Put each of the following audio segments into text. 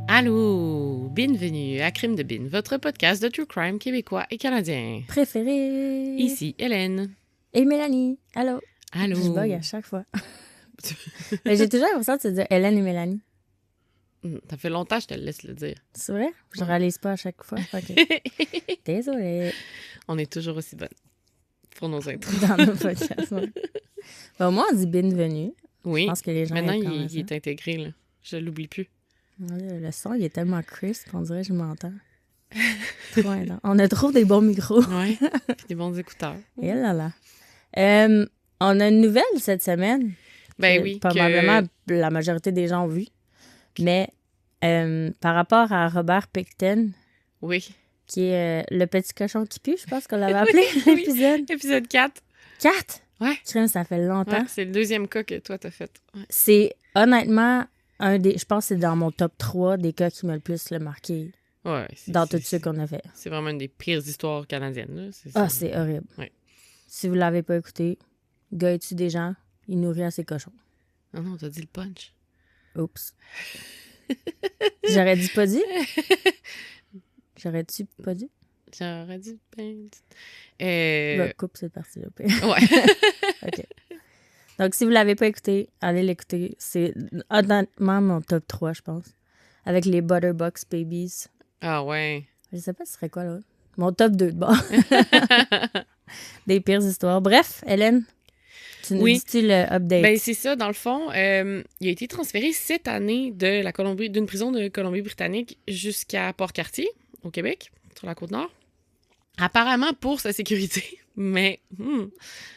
Allô, bienvenue à Crime de Bin, votre podcast de true crime québécois et canadien. Préféré. Ici Hélène. Et Mélanie. Allô. Allô. Je bug à chaque fois. Mais j'ai toujours l'impression de te dire Hélène et Mélanie. Ça fait longtemps que je te le laisse le dire. C'est vrai? Je réalise pas à chaque fois. Okay. Désolée. On est toujours aussi bonnes pour nos intros. Dans nos podcasts. Ouais. Bon, moi, on dit bienvenue. Oui. Je pense que les gens maintenant, aiment il est intégré, là. Je l'oublie plus. Le son, il est tellement crisp, on dirait que je m'entends. Trop intense. On a trop des bons micros. Oui, des bons écouteurs. Et là là. On a une nouvelle cette semaine. Ben oui. Probablement, la majorité des gens ont vu. Mais par rapport à Robert Pickton, oui. Qui est le petit cochon qui pue, je pense qu'on l'avait appelé l'épisode. Oui. Épisode 4. 4? Ouais. Crime, ça fait longtemps. Ouais, c'est le deuxième cas que toi, t'as fait. Ouais. C'est honnêtement je pense que c'est dans mon top 3 des cas qui m'a le plus marqué dans tout ce qu'on a fait. C'est vraiment une des pires histoires canadiennes. Là. C'est horrible. Ouais. Si vous l'avez pas écouté, gars il tue des gens, il nourrit à ses cochons. Non, t'as dit le punch. Oups. J'aurais dit pas dit? J'aurais-tu pas dit? J'aurais dit coupe cette partie-là. Ouais. OK. Donc, si vous l'avez pas écouté, allez l'écouter. C'est honnêtement mon top 3, je pense. Avec les Butterbox Babies. Ah ouais. Je sais pas ce serait quoi, là. Mon top 2 de bord. Des pires histoires. Bref, Hélène, tu nous dis-tu le update? Ben, c'est ça, dans le fond. Il a été transféré cette année d'une prison de Colombie-Britannique jusqu'à Port-Cartier, au Québec, sur la Côte-Nord. Apparemment pour sa sécurité, mais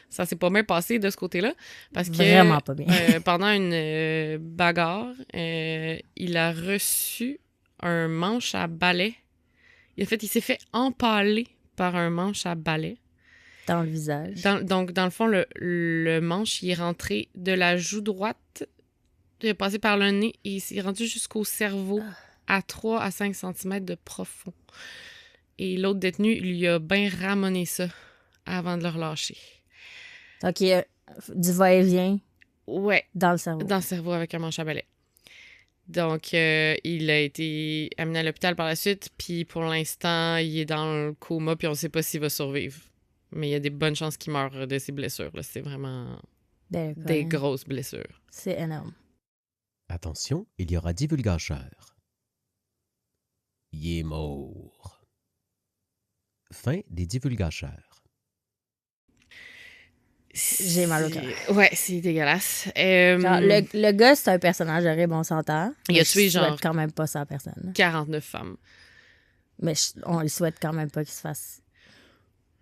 ça s'est pas bien passé de ce côté-là. Parce que vraiment pas bien. pendant une bagarre, il a reçu un manche à balai. Il s'est fait empaler par un manche à balai. Dans le visage. Donc, dans le fond, le manche, il est rentré de la joue droite, il est passé par le nez et il s'est rendu jusqu'au cerveau à 3 à 5 cm de profond. Et l'autre détenu lui a bien ramoné ça avant de le relâcher. Donc, il y a du va-et-vient dans le cerveau. Dans le cerveau avec un manche à balai. Donc, il a été amené à l'hôpital par la suite, puis pour l'instant, il est dans le coma, puis on ne sait pas s'il va survivre. Mais il y a des bonnes chances qu'il meure de ses blessures. Là. C'est vraiment des grosses blessures. C'est énorme. Attention, il y aura divulgateurs. Il est mort. Fin des divulgateurs. J'ai mal au cœur. Ouais, c'est dégueulasse. Genre, le gars, c'est un personnage horrible, on s'entend. Il a tué genre... souhaite quand même pas ça à personne. 49 femmes. Mais on lui souhaite quand même pas qu'il se fasse...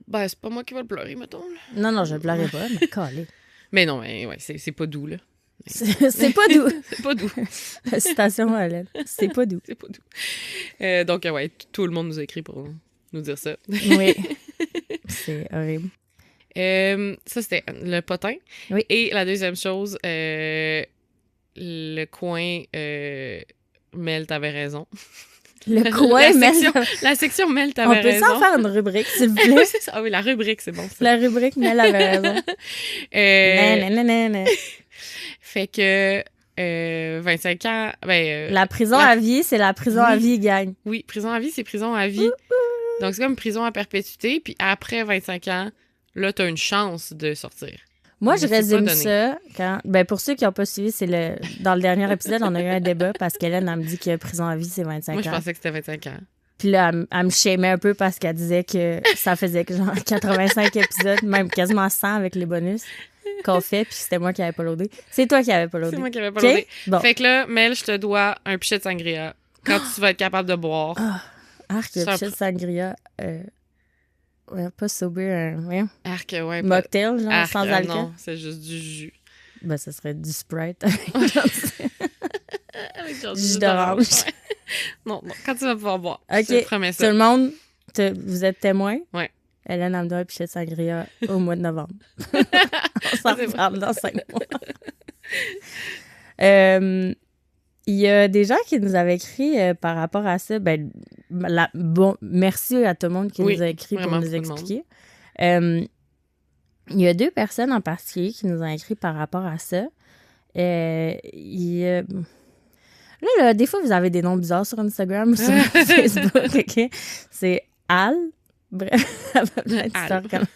Ben, c'est pas moi qui vais le pleurer, mettons. Non, je le pleurerai pas, mais calé. Mais non, mais ouais, c'est pas doux, là. C'est pas doux. C'est pas doux. Citation à Hélène. C'est pas doux. C'est pas doux. Donc, ouais, tout le monde nous a écrit pour nous dire ça. Oui. C'est horrible. Ça, c'était le potin. Oui. Et la deuxième chose, le coin Mel, t'avais raison. Le coin Mel. La section Mel, t'avais raison. On peut s'en faire une rubrique, s'il vous plaît? Oui, c'est ça. Ah oui, la rubrique, c'est bon. Ça. La rubrique Mel avait raison. Fait que 25 ans... la prison à vie, c'est la prison à vie, gang. Oui, prison à vie, c'est prison à vie. Donc, c'est comme prison à perpétuité. Puis après 25 ans, là, t'as une chance de sortir. Moi, je résume ça quand... Ben, pour ceux qui n'ont pas suivi, dans le dernier épisode, on a eu un débat parce qu'Hélène, elle me dit que prison à vie, c'est 25 ans. Moi, je pensais que c'était 25 ans. Puis là, elle me shamait un peu parce qu'elle disait que ça faisait genre 85 épisodes, même quasiment 100 avec les bonus qu'on fait, puis c'était moi qui n'avais pas loadé. C'est toi qui n'avais pas loadé. C'est moi qui n'avais pas loadé. Bon. Fait que là, Mel, je te dois un pichet de sangria quand tu vas être capable de boire. Arc, le pichet de sangria... Ouais, pas sober, voyons. Arc, ouais. Mocktail, genre, sans alcool. Non, c'est juste du jus. Ben, ça serait du Sprite. Avec genre jus d'orange. Ouais. Non, quand tu vas pouvoir boire. OK, je te promets ça. Tout le monde, vous êtes témoins? Ouais. Hélène a me donné un pichet de sangria au mois de novembre. On s'en reparle dans 5 mois. Il y a des gens qui nous avaient écrit par rapport à ça. Merci à tout le monde qui nous a écrit pour nous expliquer. Il y a 2 personnes en particulier qui nous ont écrit par rapport à ça. Là, des fois, vous avez des noms bizarres sur Instagram ou sur Facebook, OK? C'est Al. Bref, elle va plein d'histoires quand même.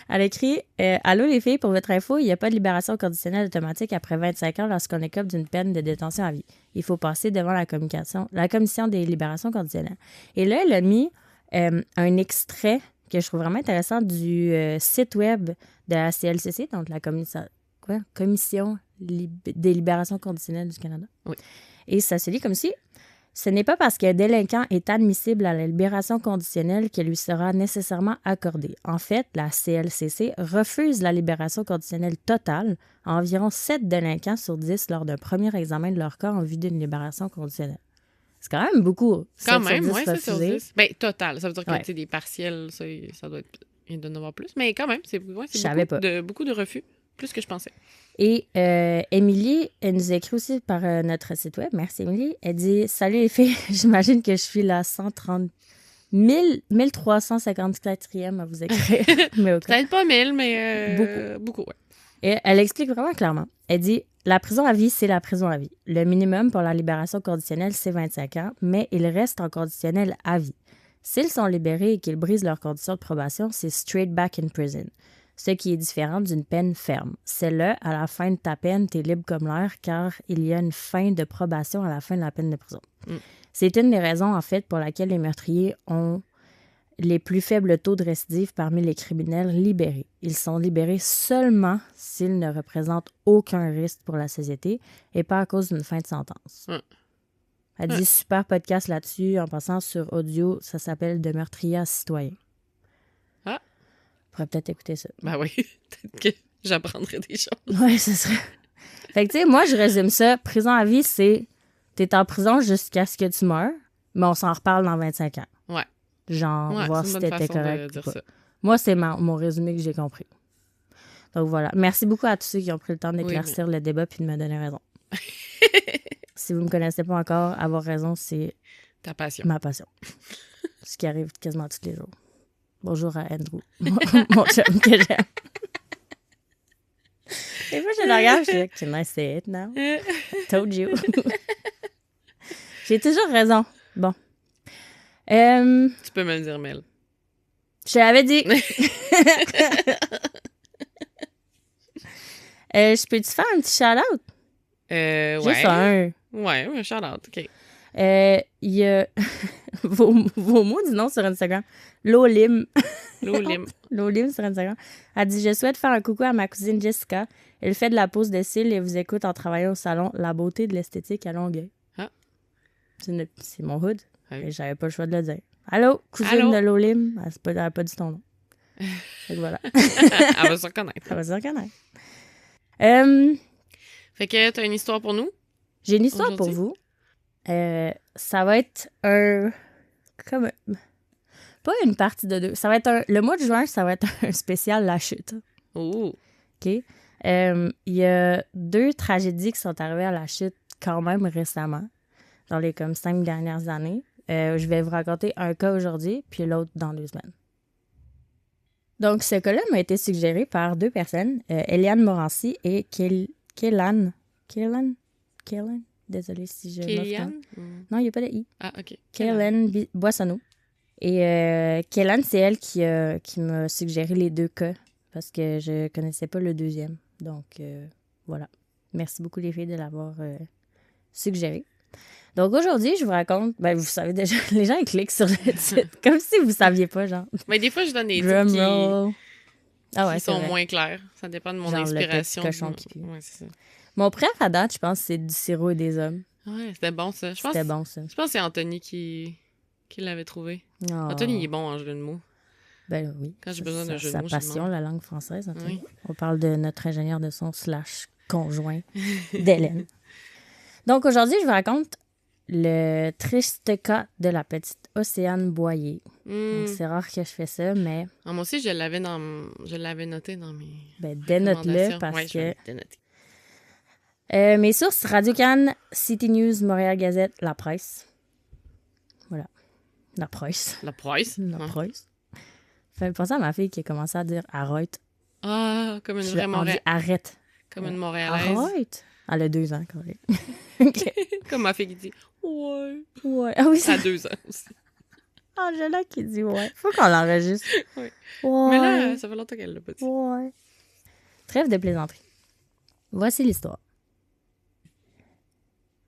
Elle écrit « Allô les filles, pour votre info, il n'y a pas de libération conditionnelle automatique après 25 ans lorsqu'on écope d'une peine de détention à vie. Il faut passer devant la commission des libérations conditionnelles. » Et là, elle a mis un extrait que je trouve vraiment intéressant du site web de la CLCC, donc la Commission des libérations conditionnelles du Canada. Oui. Et ça se lit comme si « Ce n'est pas parce qu'un délinquant est admissible à la libération conditionnelle qu'elle lui sera nécessairement accordée. En fait, la CLCC refuse la libération conditionnelle totale à environ 7 délinquants sur 10 lors d'un premier examen de leur cas en vue d'une libération conditionnelle. » C'est quand même beaucoup. Quand même, oui, c'est sur 10. Ben, total. Ça veut dire que, Ouais. tu sais, des partiels, ça doit être... Il doit y en avoir plus. Mais quand même, c'est beaucoup de refus. Plus que je pensais. Et Émilie, elle nous a écrit aussi par notre site web. Merci, Émilie. Elle dit « Salut les filles, j'imagine que je suis la 1354e à vous écrire. » Mais au cas. Peut-être pas 1000, mais beaucoup, ouais. Et elle explique vraiment clairement. Elle dit « La prison à vie, c'est la prison à vie. Le minimum pour la libération conditionnelle, c'est 25 ans, mais ils restent en conditionnel à vie. S'ils sont libérés et qu'ils brisent leurs conditions de probation, c'est straight back in prison. Ce qui est différent d'une peine ferme. C'est là, à la fin de ta peine, t'es libre comme l'air, car il y a une fin de probation à la fin de la peine de prison. C'est une des raisons, en fait, pour laquelle les meurtriers ont les plus faibles taux de récidive parmi les criminels libérés. Ils sont libérés seulement s'ils ne représentent aucun risque pour la société et pas à cause d'une fin de sentence. Elle dit super podcast là-dessus, en passant sur audio, ça s'appelle « De meurtrier à citoyen ». On pourrait peut-être écouter ça. Ben oui, peut-être que j'apprendrai des choses. Oui, ce serait... Fait que, tu sais, moi, je résume ça. Prison à vie, c'est... T'es en prison jusqu'à ce que tu meurs, mais on s'en reparle dans 25 ans. Ouais. Genre, voir si t'étais correct de ou pas. ça. Moi, c'est mon résumé que j'ai compris. Donc, voilà. Merci beaucoup à tous ceux qui ont pris le temps d'éclaircir le débat puis de me donner raison. Si vous me connaissez pas encore, avoir raison, c'est... Ta passion. Ma passion. Ce qui arrive quasiment tous les jours. Bonjour à Andrew, mon chum que j'aime. Des fois, je le regarde, je dis, can I say it now? Told you. J'ai toujours raison. Bon. Tu peux me le dire, Mel. Je te l'avais dit. Je peux-tu faire un petit shout-out? Ouais. Juste un. Ouais, un shout-out, OK. Il y a vos mots du nom sur Instagram. Lolim. Lolim. Lolim sur Instagram. Elle dit « Je souhaite faire un coucou à ma cousine Jessica. Elle fait de la pose de cils et vous écoute en travaillant au salon La beauté de l'esthétique à Longueuil. Ah. » C'est mon hood. Oui. Et j'avais pas le choix de le dire. Allô, cousine de Lolim. Elle n'a pas dit ton nom. Fait que voilà. Elle va se reconnaître. Elle va se reconnaître. Fait que t'as une histoire pour nous? J'ai une histoire pour vous. Ça va être comme pas une partie de 2. Ça va être le mois de juin, ça va être un spécial La Chute. Oh. OK. Il y a 2 tragédies qui sont arrivées à La Chute quand même récemment, dans les comme 5 dernières années. Je vais vous raconter un cas aujourd'hui, puis l'autre dans 2 semaines. Donc, ce cas-là m'a été suggéré par 2 personnes, Eliane Morancy et Kélan. Désolée si je Kéliane? Non, il n'y a pas de I. Ah, OK. Kélan Boissonneau. Et Kélan, c'est elle qui m'a suggéré les 2 cas parce que je connaissais pas le deuxième. Donc, voilà. Merci beaucoup, les filles, de l'avoir suggéré. Donc, aujourd'hui, je vous raconte... Ben, vous savez déjà, les gens, ils cliquent sur le titre. Comme si vous saviez pas, genre. Mais des fois, je donne des Drum titres roll. qui sont moins clairs. Ça dépend de mon genre inspiration. Le petit cochon qui pue. Ouais, c'est ça. Mon préf à date, je pense, c'est du sirop et des hommes. Ouais, c'était bon, ça. C'était bon, ça. Je pense que c'est Anthony qui l'avait trouvé. Oh. Anthony, il est bon en jeu de mots. Ben oui. Quand j'ai besoin d'un jeu de sa mots, passion, la langue française. Oui. On parle de notre ingénieur de son / conjoint d'Hélène. Donc, aujourd'hui, je vous raconte le triste cas de la petite Océane Boyer. Donc, c'est rare que je fais ça, mais... Ah, moi aussi, je l'avais noté dans mes Ben, dénote-le parce ouais, que... Mes sources, Radio-Can, City News, Montréal Gazette, La Presse. Voilà. La Presse. La Price. La Presse. Ça fait penser à ma fille qui a commencé à dire « arrête Ah, comme ». une vraie On dit Montréalaise. « arrête ». Comme une Montréalaise. Arrête. Elle a 2 ans, quand même. OK. Comme ma fille qui dit « Ouais Ouais. Ah oui, ». À 2 ans aussi. Angela qui dit « ouais ». Faut qu'on l'enregistre. Ouais. Ouais. Mais là, ça fait longtemps qu'elle l'a pas dit. Ouais. Trêve de plaisanterie. Voici l'histoire.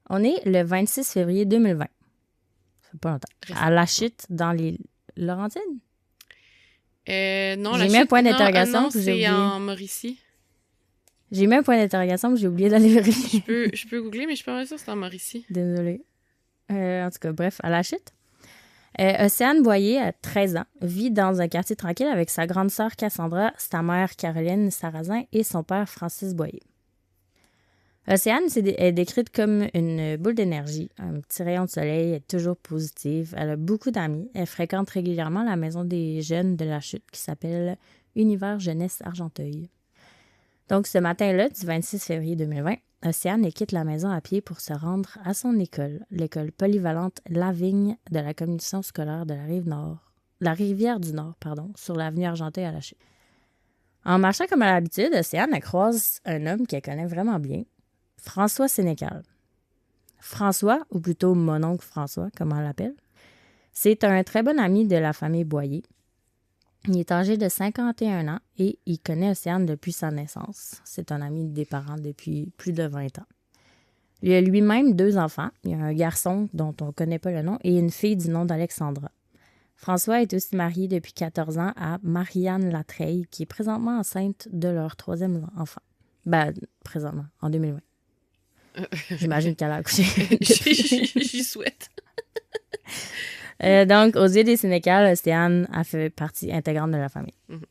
On est le 26 février 2020. Ça fait pas longtemps. À La Chute, dans les Laurentides. Non, J'ai mis un point d'interrogation, Non, puis j'ai c'est oublié. en Mauricie. J'ai mis un point d'interrogation, mais j'ai oublié d'aller vérifier. Je peux googler, mais je suis pas sûre que c'est en Mauricie. Désolée. En tout cas, bref, à La Chute. Océane Boyer, à 13 ans, vit dans un quartier tranquille avec sa grande sœur Cassandra, sa mère Caroline Sarrazin et son père Francis Boyer. Océane est décrite comme une boule d'énergie, un petit rayon de soleil, elle est toujours positive, elle a beaucoup d'amis, elle fréquente régulièrement la maison des jeunes de La Chute qui s'appelle Univers Jeunesse Argenteuil. Donc, ce matin-là, du 26 février 2020, Océane quitte la maison à pied pour se rendre à son école, l'école polyvalente La Vigne de la commission scolaire de la Rivière du Nord, sur l'avenue Argenteuil à La Chute. En marchant comme à l'habitude, Océane croise un homme qu'elle connaît vraiment bien, François Sénécal. François, ou plutôt mon oncle François, comme on l'appelle, c'est un très bon ami de la famille Boyer. Il est âgé de 51 ans et il connaît Océane depuis sa naissance. C'est un ami des parents depuis plus de 20 ans. Il a lui-même 2 enfants. Il y a un garçon dont on ne connaît pas le nom et une fille du nom d'Alexandra. François est aussi marié depuis 14 ans à Marianne Latreille, qui est présentement enceinte de leur 3e enfant. Ben, présentement, en 2020. J'imagine qu'elle a accouché. J'y souhaite. Donc, aux yeux des Sénécals, Océane a fait partie intégrante de la famille. Mm-hmm.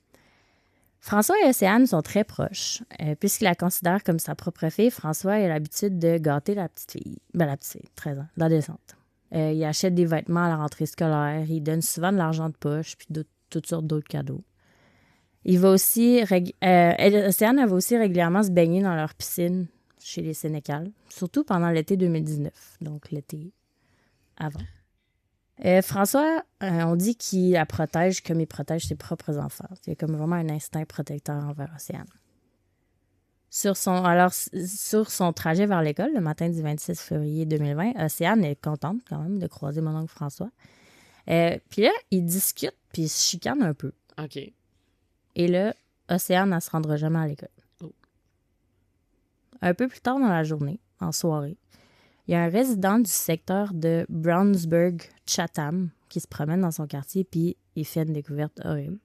François et Océane sont très proches. Puisqu'il la considère comme sa propre fille, François a l'habitude de gâter la petite fille. Ben, la petite fille, 13 ans, l'adolescente. Il achète des vêtements à la rentrée scolaire. Il donne souvent de l'argent de poche puis toutes sortes d'autres cadeaux. Il va aussi... Océane va aussi régulièrement se baigner dans leur piscine chez les Sénécals, surtout pendant l'été 2019, donc l'été avant. François, on dit qu'il la protège comme il protège ses propres enfants. C'est comme vraiment un instinct protecteur envers Océane. Sur son trajet vers l'école, le matin du 26 février 2020, Océane est contente quand même de croiser mon oncle François. Puis là, ils discutent puis ils se chicanent un peu. OK. Et là, Océane, elle ne se rendra jamais à l'école. Oh. Un peu plus tard dans la journée, en soirée, il y a un résident du secteur de Brownsburg-Chatham qui se promène dans son quartier puis il fait une découverte horrible.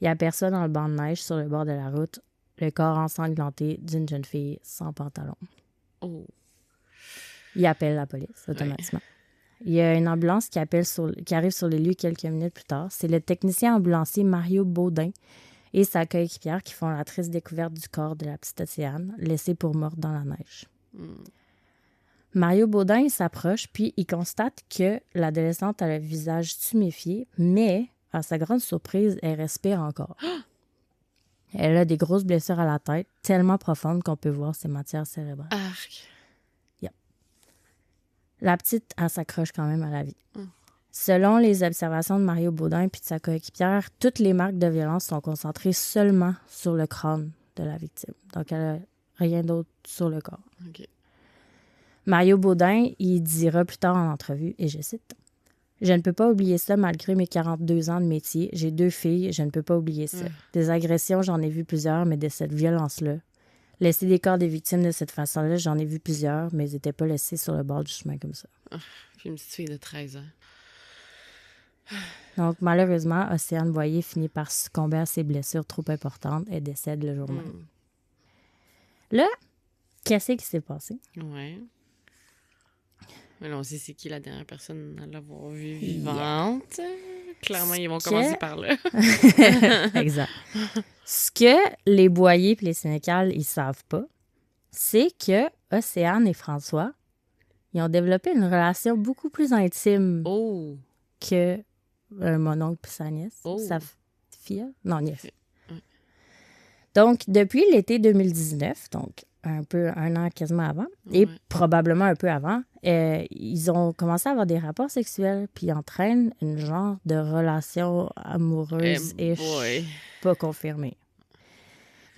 Il aperçoit dans le banc de neige sur le bord de la route le corps ensanglanté d'une jeune fille sans pantalon. Oh. Il appelle la police automatiquement. Ouais. Il y a une ambulance qui arrive sur les lieux quelques minutes plus tard. C'est le technicien ambulancier Mario Baudin et sa coéquipière qui font la triste découverte du corps de la petite Océane, laissée pour morte dans la neige. Mario Baudin s'approche, puis il constate que l'adolescente a le visage tuméfié, mais, à sa grande surprise, elle respire encore. Elle a des grosses blessures à la tête, tellement profondes qu'on peut voir ses matières cérébrales. Arc. Yep. La petite, elle s'accroche quand même à la vie. Selon les observations de Mario Baudin et de sa coéquipière, toutes les marques de violence sont concentrées seulement sur le crâne de la victime. Donc, elle n'a rien d'autre sur le corps. OK. Mario Baudin, il dira plus tard en entrevue, et je cite, « Je ne peux pas oublier ça malgré mes 42 ans de métier. J'ai 2 filles, je ne peux pas oublier ça. Des agressions, j'en ai vu plusieurs, mais de cette violence-là. Laisser des corps des victimes de cette façon-là, j'en ai vu plusieurs, mais ils n'étaient pas laissés sur le bord du chemin comme ça. » Puis une petite fille de 13 ans. Donc, malheureusement, Océane Boyer finit par succomber à ses blessures trop importantes et décède le jour même. Là, qu'est-ce qui s'est passé? Ouais. Mais là, on sait c'est qui la dernière personne à l'avoir vue vivante. Clairement, ils vont commencer par là. Exact. Ce que les Boyer et les Sénécal, ils savent pas, c'est que Océane et François, ils ont développé une relation beaucoup plus intime que mon oncle et sa nièce. Sa fille? Non, nièce. Donc, depuis l'été 2019, donc un an quasiment avant, et probablement un peu avant, ils ont commencé à avoir des rapports sexuels, puis ils entraînent une genre de relation amoureuse et pas confirmée.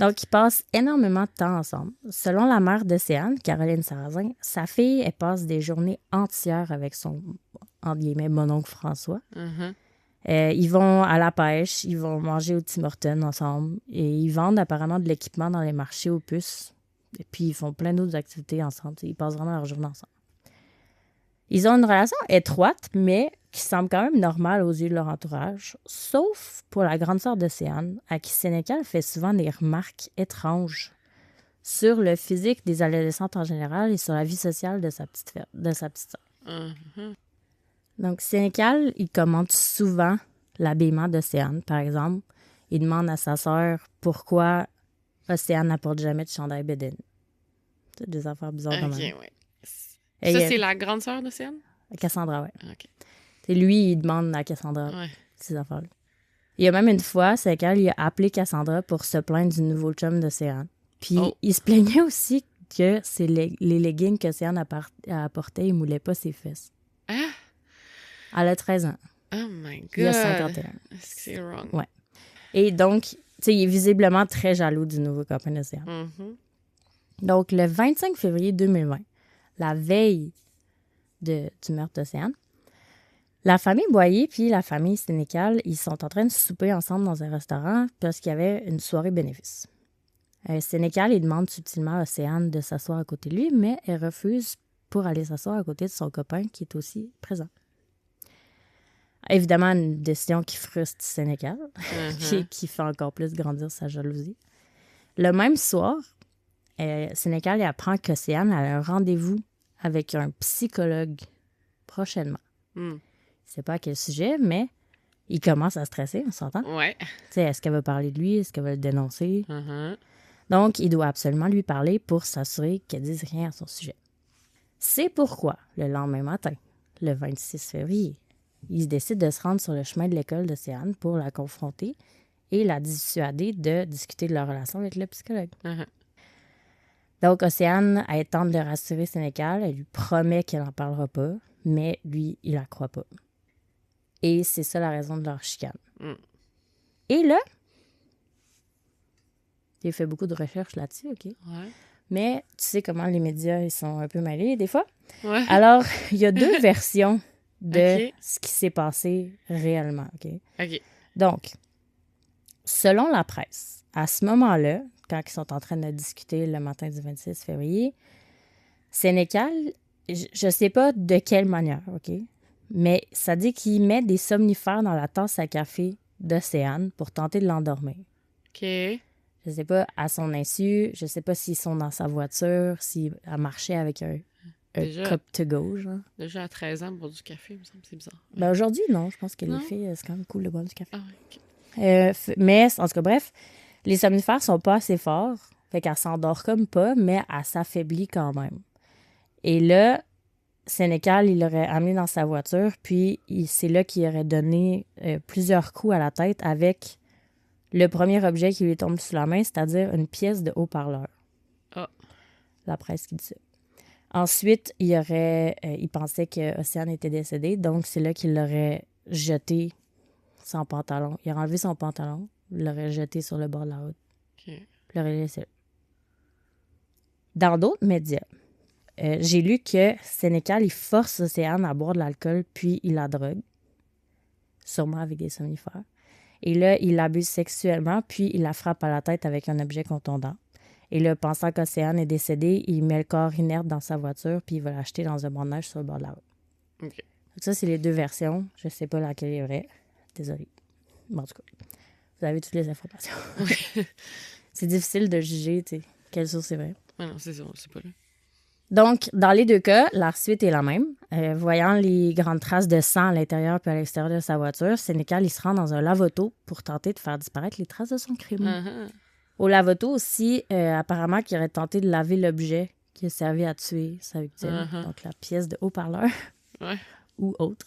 Donc, ils passent énormément de temps ensemble. Selon la mère d'Océane, Caroline Sarrazin, sa fille, elle passe des journées entières avec son, entre guillemets, mononcle François. Ils vont à la pêche, ils vont manger au Tim Hortons ensemble et ils vendent apparemment de l'équipement dans les marchés aux puces. Et puis, ils font plein d'autres activités ensemble. Ils passent vraiment leur journée ensemble. Ils ont une relation étroite, mais qui semble quand même normale aux yeux de leur entourage, sauf pour la grande sœur d'Océane, à qui Sénécal fait souvent des remarques étranges sur le physique des adolescentes en général et sur la vie sociale de sa petite sœur. Donc, Sénécal, il commente souvent l'habillement d'Océane, par exemple. Il demande à sa sœur pourquoi Océane n'apporte jamais de chandail bédaine. C'est des affaires bizarres quand même. Ouais. Ça, c'est la grande sœur d'Océane? Cassandra, oui. OK. Et lui, il demande à Cassandra ces affaires-là. Il y a même une fois, Sénécal, il a appelé Cassandra pour se plaindre du nouveau chum d'Océane. Puis, il se plaignait aussi que les leggings qu'Océane apportait, il moulait pas ses fesses. Ah! Elle a 13 ans. Oh my God! Il a 51. Est-ce que c'est wrong? Ouais. Et donc, tu sais, il est visiblement très jaloux du nouveau copain d'Océane. Donc, le 25 février 2020, la veille du meurtre d'Océane, la famille Boyer puis la famille Sénécal, ils sont en train de souper ensemble dans un restaurant parce qu'il y avait une soirée bénéfice. Sénécal, il demande subtilement à Océane de s'asseoir à côté de lui, mais elle refuse pour aller s'asseoir à côté de son copain qui est aussi présent. Évidemment, une décision qui frustre Sénécal, qui fait encore plus grandir sa jalousie. Le même soir, Sénécal apprend qu'Océane a un rendez-vous avec un psychologue prochainement. Il ne sait pas à quel sujet, mais il commence à stresser, on s'entend? Ouais. Est-ce qu'elle veut parler de lui? Est-ce qu'elle veut le dénoncer? Donc, il doit absolument lui parler pour s'assurer qu'elle ne dise rien à son sujet. C'est pourquoi, le lendemain matin, le 26 février, il décide de se rendre sur le chemin de l'école d'Océane pour la confronter et la dissuader de discuter de leur relation avec le psychologue. Donc, Océane, elle tente de rassurer Sénécal. Elle lui promet qu'elle n'en parlera pas, mais lui, il la croit pas. Et c'est ça la raison de leur chicane. Et là, j'ai fait beaucoup de recherches là-dessus, OK? Ouais. Mais tu sais comment les médias, ils sont un peu mêlés des fois. Ouais. Alors, il y a deux versions de ce qui s'est passé réellement, OK? OK. Donc, selon la presse, à ce moment-là, quand ils sont en train de discuter le matin du 26 février, Sénécal, je ne sais pas de quelle manière, OK? Mais ça dit qu'il met des somnifères dans la tasse à café d'Océane pour tenter de l'endormir. OK. Je ne sais pas à son insu, je ne sais pas s'ils sont dans sa voiture, s'il a marché avec un cup to go, genre. Déjà à 13 ans, boire du café, il me semble que c'est bizarre. Ben aujourd'hui, non. Je pense que les filles, c'est quand même cool de boire du café. Ah ouais, OK. Mais, en tout cas, bref, les somnifères sont pas assez forts. Fait qu'elle s'endort comme pas, mais elle s'affaiblit quand même. Et là, Sénécal, il l'aurait amené dans sa voiture, puis c'est là qu'il aurait donné plusieurs coups à la tête avec le premier objet qui lui tombe sous la main, c'est-à-dire une pièce de haut-parleur. Ah. La presse qui dit ça. Ensuite, il pensait qu'Océane était décédée, donc c'est là qu'il l'aurait jeté sans pantalon. Il a enlevé son pantalon, il l'aurait jeté sur le bord de la route. OK. Il l'aurait laissé là. Dans d'autres médias, j'ai lu que Sénécal, il force Océane à boire de l'alcool, puis il la drogue, sûrement avec des somnifères. Et là, il l'abuse sexuellement, puis il la frappe à la tête avec un objet contondant. Et là, pensant qu'Océane est décédée, il met le corps inerte dans sa voiture, puis il va l'acheter dans un banc de neige sur le bord de la route. OK. Donc ça, c'est les deux versions. Je ne sais pas laquelle est vraie. Désolée. Bon, en tout cas, vous avez toutes les informations. C'est difficile de juger, tu sais, quelle source est vraie. Ah non, c'est ça, on sait pas là. Donc, dans les deux cas, la suite est la même. Voyant les grandes traces de sang à l'intérieur puis à l'extérieur de sa voiture, Sénécal, il se rend dans un lave-auto pour tenter de faire disparaître les traces de son crime. Au lave-auto aussi, apparemment qu'il aurait tenté de laver l'objet qui a servi à tuer sa victime. Donc, la pièce de haut-parleur ou autre.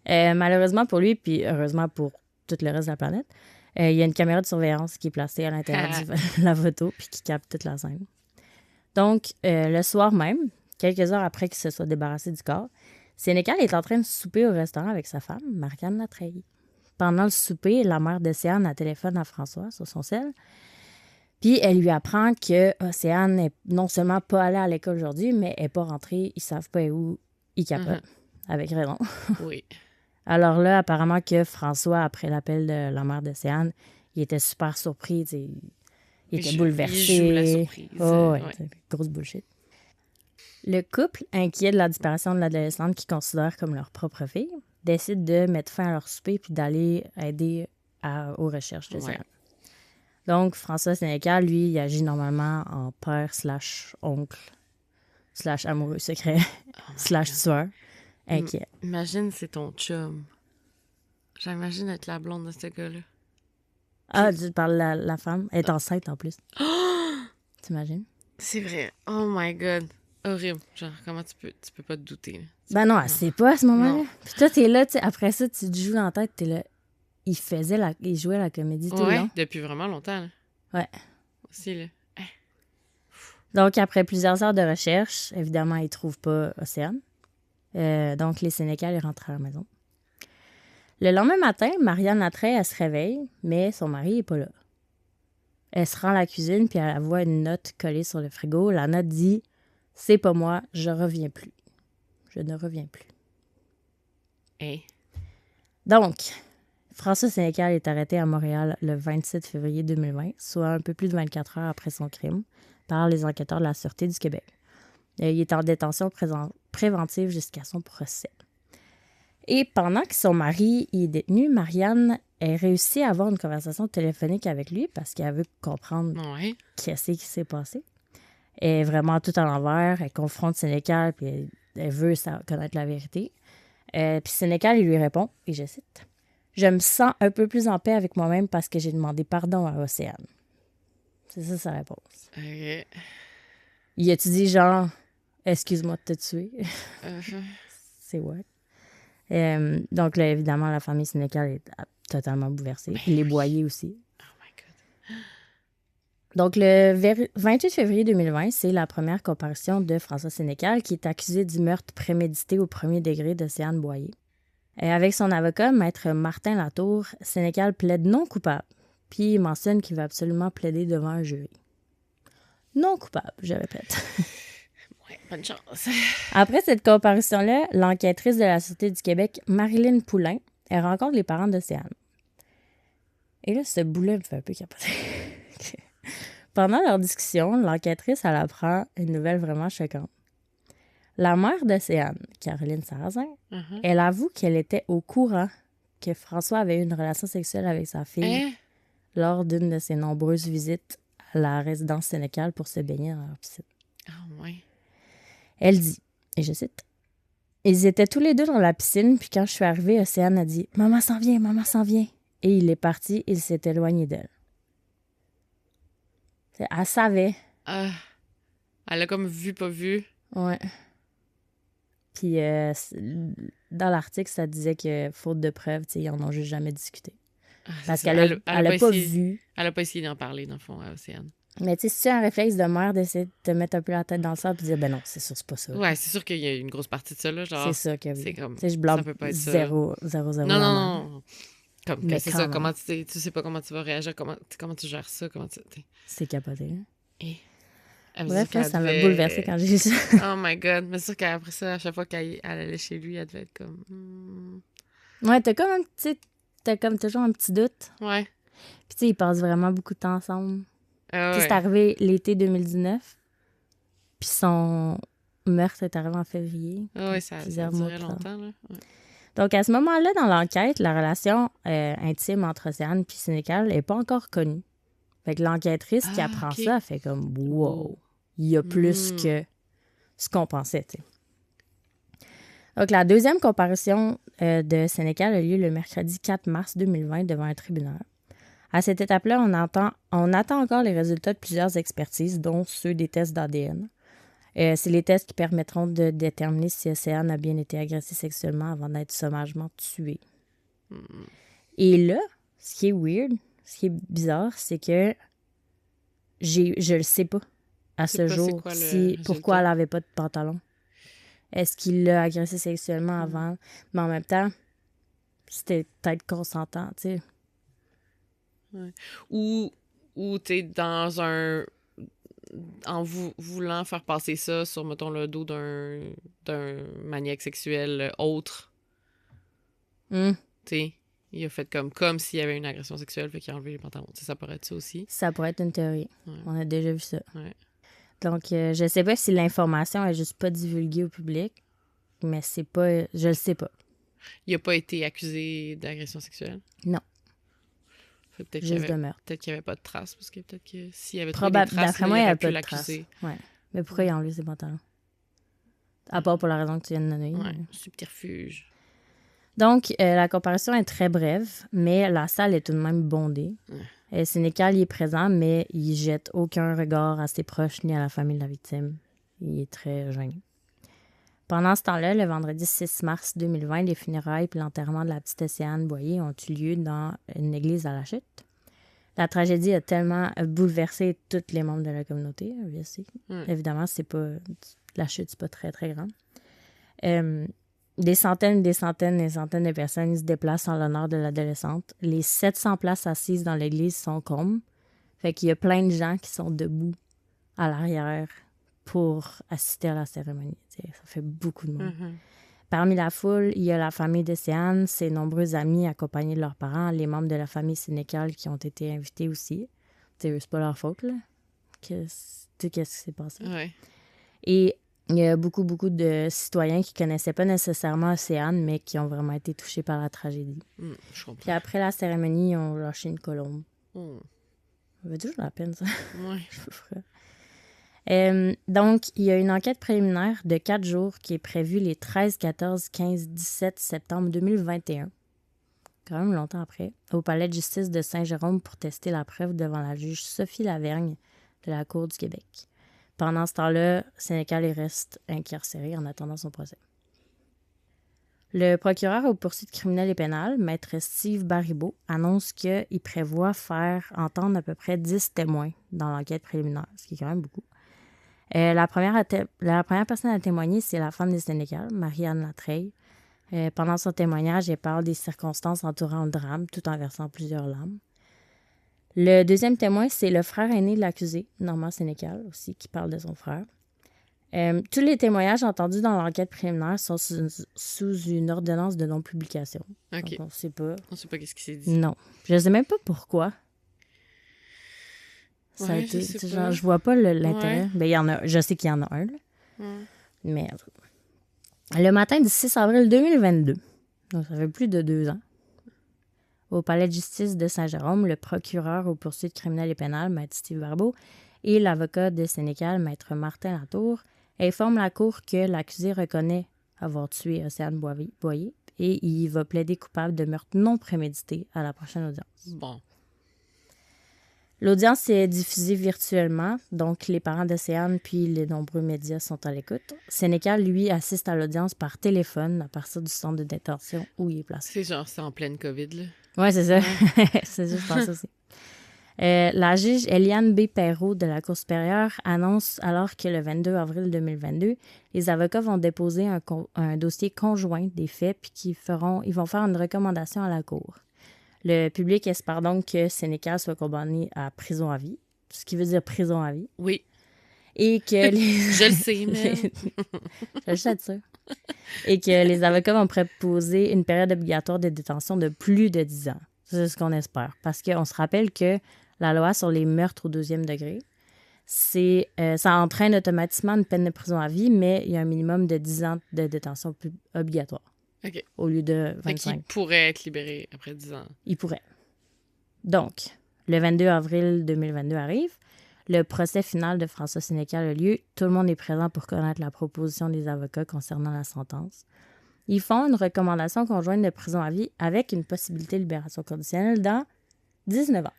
Malheureusement pour lui, puis heureusement pour tout le reste de la planète, Il y a une caméra de surveillance qui est placée à l'intérieur de la photo puis qui capte toute la scène. Donc, le soir même, quelques heures après qu'il se soit débarrassé du corps, Sénécal est en train de souper au restaurant avec sa femme, Marianne Latreille. Pendant le souper, la mère d'Océane a téléphone à François sur son cell. Puis elle lui apprend que Océane n'est non seulement pas allée à l'école aujourd'hui, mais elle n'est pas rentrée. Ils savent pas où il capote. Avec raison. Oui. Alors là, apparemment que François, après l'appel de la mère d'Océane, il était super surpris. Il était bouleversé. Il joue la surprise. Ouais. Grosse bullshit. Le couple, inquiet de la disparition de l'adolescente qu'ils considèrent comme leur propre fille, décide de mettre fin à leur souper puis d'aller aider aux recherches d'Océane. Ouais. Donc, François Sénécal, lui, il agit normalement en père /oncle / amoureux secret / tueur. Inquiet. Imagine, c'est ton chum. J'imagine être la blonde de ce gars-là. Ah, tu parles de la femme? Elle est enceinte en plus. T'imagines? C'est vrai. Oh my God. Horrible. Genre, comment tu peux pas te douter. Là. Ben non, elle sait pas à ce moment-là. Puis toi, t'es là, tu sais, après ça, tu te joues dans la tête, t'es là. Il jouait la comédie tout le long. Depuis vraiment longtemps. Là. Ouais. Aussi, là. Donc, après plusieurs heures de recherche, évidemment, ils trouvent pas Océane. Donc, les Sénécal, ils rentrent à la maison. Le lendemain matin, Marianne Latreille, elle se réveille, mais son mari n'est pas là. Elle se rend à la cuisine, puis elle voit une note collée sur le frigo. La note dit « C'est pas moi, je reviens plus. Je ne reviens plus. » Hey. Donc, François Sénécal est arrêté à Montréal le 27 février 2020, soit un peu plus de 24 heures après son crime, par les enquêteurs de la Sûreté du Québec. Il est en détention préventive jusqu'à son procès. Et pendant que son mari est détenu, Marianne a réussi à avoir une conversation téléphonique avec lui parce qu'elle veut comprendre qu'est-ce qui s'est passé. Elle est vraiment tout à l'envers. Elle confronte Sénécal puis elle veut connaître la vérité. Puis Sénécal, il lui répond, et je cite, « Je me sens un peu plus en paix avec moi-même parce que j'ai demandé pardon à Océane. » C'est ça sa réponse. Okay. Il a-tu dit genre, « Excuse-moi de te tuer? » C'est what? Donc là, évidemment, la famille Sénécal est totalement bouleversée. Il est boyé aussi. Oh my God. Donc, le 28 février 2020, c'est la première comparution de François Sénécal qui est accusé du meurtre prémédité au premier degré d'Océane Boyer. Et avec son avocat, maître Martin Latour, Sénécal plaide non coupable, puis il mentionne qu'il veut absolument plaider devant un jury. Non coupable, je répète. Ouais, bonne chance. Après cette comparution-là, l'enquêtrice de la Sûreté du Québec, Marilyn Poulain, elle rencontre les parents d'Océane. Et là, ce bout-là me fait un peu capoter. Pendant leur discussion, l'enquêtrice, elle apprend une nouvelle vraiment choquante. La mère d'Océane, Caroline Sarrazin, elle avoue qu'elle était au courant que François avait eu une relation sexuelle avec sa fille lors d'une de ses nombreuses visites à la résidence Sénécal pour se baigner dans leur piscine. Ah ouais. Elle dit, et je cite, « Ils étaient tous les deux dans la piscine, puis quand je suis arrivée, Océane a dit « Maman s'en vient, maman s'en vient. » Et il est parti, il s'est éloigné d'elle. Elle savait. Elle a comme vu, pas vu. Ouais. Puis dans l'article, ça disait que, faute de preuves, ils en ont juste jamais discuté. Parce qu'elle a pas vu. Elle a pas essayé d'en parler, dans le fond, à Océane. Mais tu sais, si tu as un réflexe de mère d'essayer de te mettre un peu la tête dans le sable et de dire, ben non, c'est sûr, c'est pas ça. Ouais, c'est sûr qu'il y a une grosse partie de ça, là. Genre, c'est sûr que oui. C'est comme, je blâme ça peut pas être 0. Non. Comme, mais c'est ça, comment tu sais pas comment tu vas réagir, comment tu gères ça, C'est capoté, hein? Et... Bref, ça m'a bouleversée quand j'ai vu ça. Oh my God. Mais c'est sûr qu'après ça, à chaque fois qu'elle allait chez lui, elle devait être comme... Ouais, t'as comme toujours un petit doute. Ouais. Puis tu sais, ils passent vraiment beaucoup de temps ensemble. Ouais. C'est arrivé l'été 2019. Puis son meurtre est arrivé en février. Ouais, ça a duré longtemps, là. Ouais. Donc, à ce moment-là, dans l'enquête, la relation intime entre Océane et Sénécal n'est pas encore connue. Fait que l'enquêtrice qui apprend ça, elle fait comme « Wow! » Il y a plus que ce qu'on pensait, tu sais. Donc, la deuxième comparution de Sénécal a lieu le mercredi 4 mars 2020 devant un tribunal. À cette étape-là, on attend encore les résultats de plusieurs expertises, dont ceux des tests d'ADN. C'est les tests qui permettront de déterminer si Océane a bien été agressée sexuellement avant d'être sauvagement tuée. Et là, ce qui est weird, ce qui est bizarre, c'est que je le sais pas à ce jour pourquoi elle avait pas de pantalon. Est-ce qu'il l'a agressée sexuellement avant? Mais en même temps, c'était peut-être consentant, tu sais. Ouais. Ou t'es dans un... En voulant faire passer ça sur, mettons, le dos d'un maniaque sexuel autre. Tu sais, il a fait comme s'il y avait une agression sexuelle, fait qu'il a enlevé les pantalons. T'sais, ça pourrait être ça aussi. Ça pourrait être une théorie. Ouais. On a déjà vu ça. Ouais. Donc, je sais pas si l'information est juste pas divulguée au public, mais c'est pas... Je le sais pas. Il a pas été accusé d'agression sexuelle? Non. Peut-être juste de meurtre. Peut-être qu'il n'y avait pas de traces, parce que peut-être que s'il y avait trouvé des traces, d'après moi, il n'y avait pas de l'accuser. traces. Ouais. Mais pourquoi il a enlevé ses pantalons? À part pour la raison que tu viens de donner. Ouais, subterfuge. Donc, la comparaison est très brève, mais la salle est tout de même bondée. Sénécal, il est présent, mais il jette aucun regard à ses proches ni à la famille de la victime. Il est très gêné. Pendant ce temps-là, le vendredi 6 mars 2020, les funérailles et l'enterrement de la petite Océane Boyer ont eu lieu dans une église à La Chute. La tragédie a tellement bouleversé tous les membres de la communauté, Évidemment, c'est pas... La Chute, c'est pas très, très grand. Des centaines de personnes se déplacent en l'honneur de l'adolescente. Les 700 places assises dans l'église sont combles. Fait qu'il y a plein de gens qui sont debout à l'arrière pour assister à la cérémonie. T'sais, ça fait beaucoup de monde. Parmi la foule, il y a la famille d'Océane, ses nombreux amis accompagnés de leurs parents, les membres de la famille sénégale qui ont été invités aussi. C'est pas leur faute, là. Qu'est-ce qui s'est passé? Ouais. Et il y a beaucoup de citoyens qui connaissaient pas nécessairement Océane, mais qui ont vraiment été touchés par la tragédie. Je comprends. Puis après la cérémonie, ils ont lâché une colombe. Ça fait toujours la peine, ça. Ouais. Donc, il y a une enquête préliminaire de 4 jours qui est prévue les 13, 14, 15, 17 septembre 2021, quand même longtemps après, au palais de justice de Saint-Jérôme pour tester la preuve devant la juge Sophie Lavergne de la Cour du Québec. Pendant ce temps-là, Sénécal reste incarcéré en attendant son procès. Le procureur aux poursuites criminelles et pénales, maître Steve Baribeau, annonce qu'il prévoit faire entendre à peu près 10 témoins dans l'enquête préliminaire, ce qui est quand même beaucoup. La première personne à témoigner, c'est la femme de Sénécal, Marie-Anne Latreille. Pendant son témoignage, elle parle des circonstances entourant le drame, tout en versant plusieurs larmes. Le deuxième témoin, c'est le frère aîné de l'accusé, Normand Sénécal, aussi, qui parle de son frère. Tous les témoignages entendus dans l'enquête préliminaire sont sous une ordonnance de non-publication. OK. Donc, on ne sait pas. On ne sait pas qu'est-ce qui s'est dit. Non. Je ne sais même pas pourquoi. Ça a Ouais, été, je sais genre, pas. je vois pas l'intérêt. Ouais. Ben, il y en a, je sais qu'il y en a un, là. Mais le matin du 6 avril 2022, donc ça fait plus de 2 ans, au palais de justice de Saint-Jérôme, le procureur aux poursuites criminelles et pénales, maître Steve Baribeau, et l'avocat de Sénécal, maître Martin Latour, informent la cour que l'accusé reconnaît avoir tué Océane Boyer et il va plaider coupable de meurtre non prémédité à la prochaine audience. Bon. L'audience est diffusée virtuellement, donc les parents d'Océane puis les nombreux médias sont à l'écoute. Sénécal, lui, assiste à l'audience par téléphone à partir du centre de détention où il est placé. C'est genre, c'est en pleine COVID, là. Oui, c'est ça. C'est ça, je pense aussi. La juge Eliane B. Perrault de la Cour supérieure annonce alors que le 22 avril 2022, les avocats vont déposer un dossier conjoint des faits puis ils vont faire une recommandation à la Cour. Le public espère donc que Sénécal soit condamné à prison à vie, ce qui veut dire prison à vie. Oui. Et que Je le sais, mais... Je sais ça. Et que les avocats vont proposer une période obligatoire de détention de plus de 10 ans. C'est ce qu'on espère. Parce qu'on se rappelle que la loi sur les meurtres au 2e degré, ça entraîne automatiquement une peine de prison à vie, mais il y a un minimum de 10 ans de détention obligatoire. OK. Au lieu de 25. Fait qu'il pourrait être libéré après 10 ans. Il pourrait. Donc, le 22 avril 2022 arrive. Le procès final de François Sénécal a lieu. Tout le monde est présent pour connaître la proposition des avocats concernant la sentence. Ils font une recommandation conjointe de prison à vie avec une possibilité de libération conditionnelle dans 19 ans.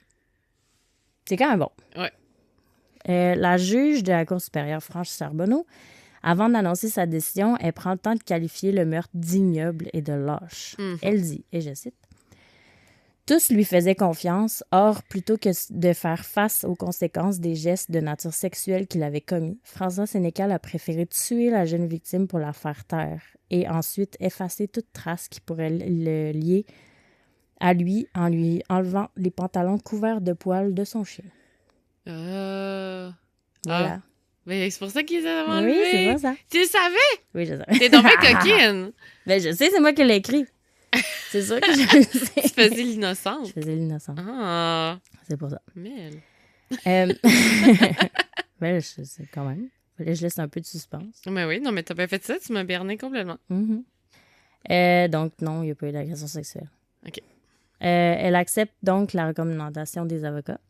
C'est quand même bon. Ouais. La juge de la Cour supérieure, Franche Charbonneau, avant d'annoncer sa décision, elle prend le temps de qualifier le meurtre d'ignoble et de lâche. Elle dit, et je cite, Tous lui faisaient confiance. Or, plutôt que de faire face aux conséquences des gestes de nature sexuelle qu'il avait commis, François Sénécal a préféré tuer la jeune victime pour la faire taire et ensuite effacer toute trace qui pourrait le lier à lui en lui enlevant les pantalons couverts de poils de son chien. Voilà. Voilà. Mais c'est pour ça qu'ils ont Oui, enlevé. c'est pas ça. Tu le savais? Oui, je sais. T'es tombée coquine. Ben, je sais, c'est moi qui l'ai écrit. C'est sûr que je le sais. Tu faisais l'innocente. Je faisais l'innocent. Ah, C'est pour ça. Mel. Ben, je sais quand même. Fallait que je laisse un peu de suspense. Mais oui, non, mais t'as pas fait ça, tu m'as berné complètement. Donc, non, il n'y a pas eu d'agression sexuelle. OK. Elle accepte donc la recommandation des avocats.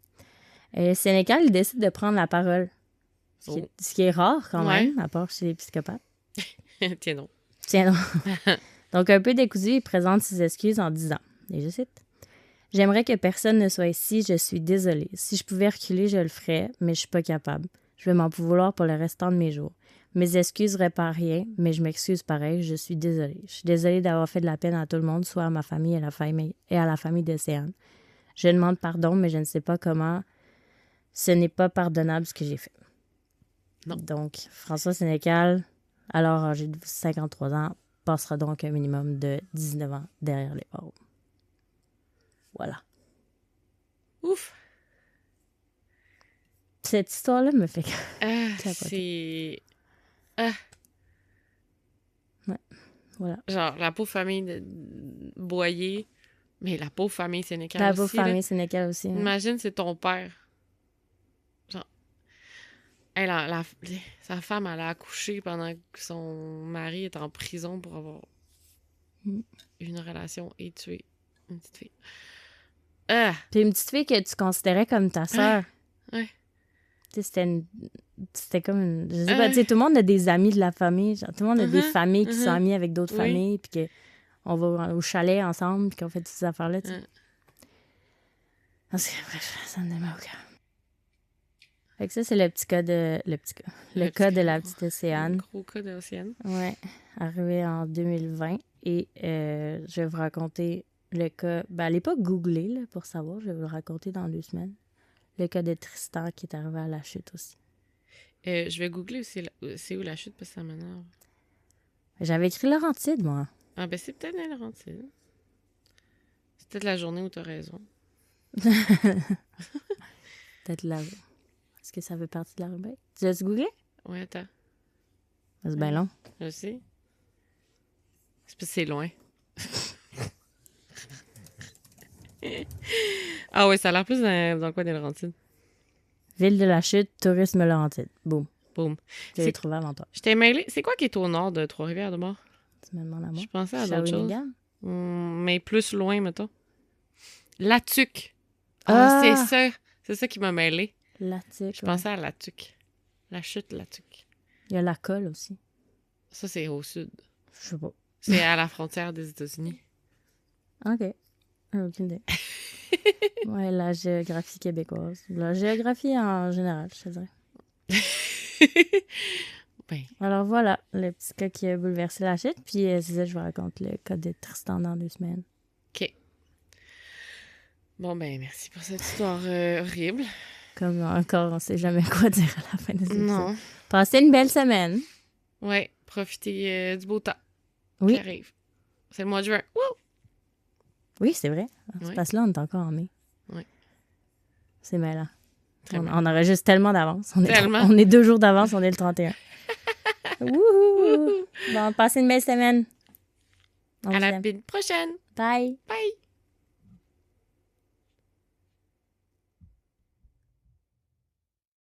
Sénécal, il décide de prendre la parole. Ce qui est rare quand même, à part chez les psychopathes. Tiens donc. Tiens donc. Donc, un peu décousu, il présente ses excuses en disant, et je cite, « J'aimerais que personne ne soit ici, je suis désolée. Si je pouvais reculer, je le ferais, mais je suis pas capable. Je vais m'en vouloir pour le restant de mes jours. Mes excuses réparent rien, mais je m'excuse pareil, je suis désolée. Je suis désolée d'avoir fait de la peine à tout le monde, soit à ma famille et à la famille d'Océane. Je demande pardon, mais je ne sais pas comment. Ce n'est pas pardonnable ce que j'ai fait. » Non. Donc, François Sénécal, alors âgé de 53 ans, passera donc un minimum de 19 ans derrière les barreaux. Voilà. Ouf. Cette histoire-là me fait... C'est... Ouais, voilà. Genre, la pauvre famille de Boyer, mais la pauvre famille Sénécal La aussi. pauvre famille Sénécal aussi. Hein. Imagine, c'est ton père. Genre, hey, sa femme, elle a accouché pendant que son mari est en prison pour avoir une relation et tué une petite fille. Puis une petite fille que tu considérais comme ta sœur. Ouais. Tu sais, c'était comme une... Je sais pas, tu sais, tout le monde a des amis de la famille. Genre, tout le monde a des familles qui sont amies avec d'autres familles, puis qu'on va au chalet ensemble, puis qu'on fait toutes ces affaires-là, tu sais. Bref, ça me démarre au cœur. Fait que ça, c'est le petit cas de... Le cas de la petite Océane. Le gros cas d'Océane. Ouais, arrivé en 2020. Et je vais vous raconter le cas... Ben, allez pas googler, là, pour savoir. Je vais vous le raconter dans 2 semaines. Le cas de Tristan qui est arrivé à la chute aussi. Je vais googler aussi c'est où la chute, parce que ça m'énerve. J'avais écrit Laurentide, moi. Ah, ben c'est peut-être la Laurentide. C'est peut-être la journée où t'as raison. Peut-être là. Est-ce que ça fait partie de la rubrique? Tu l'as googlé? Ouais, attends. C'est bien long. Je sais. C'est parce que c'est loin. Ah ouais, ça a l'air plus dans quoi des Laurentides. Ville de la chute, tourisme Laurentide. Boum. Boum. Je l'ai trouvé avant toi. Je t'ai mêlé. C'est quoi qui est au nord de Trois-Rivières de bord? Tu me demandes à moi? Je pensais à d'autres choses. Shawinigan? Mais plus loin, mettons. La Tuque. Ah! C'est ça. C'est ça qui m'a mêlé. La Tuque. Je pensais à la Tuque. La chute, la Tuque. Il y a la colle aussi. Ça, c'est au sud. Je sais pas. C'est à la frontière des États-Unis. OK. Aucune idée. Ouais, la géographie québécoise. La géographie en général, je te dirais. Ben. Alors voilà, le petit cas qui a bouleversé la chute. Puis c'est ça, je vous raconte le cas de Tristan dans 2 semaines. OK. Bon, ben, merci pour cette histoire horrible. Comme encore, on sait jamais quoi dire à la fin de cette épisode. Non. Passez une belle semaine. Ouais, profitez du beau temps Oui. qui arrive. C'est le mois de juin. Wouh! Oui, c'est vrai. Oui. Parce que là, on est encore en mai. Oui. C'est mêlant. Très bien. On enregistre tellement d'avance. Tellement. On est 2 jours d'avance, on est le 31. Wouhou! Bon, passez une belle semaine. À la prochaine. Bye! Bye!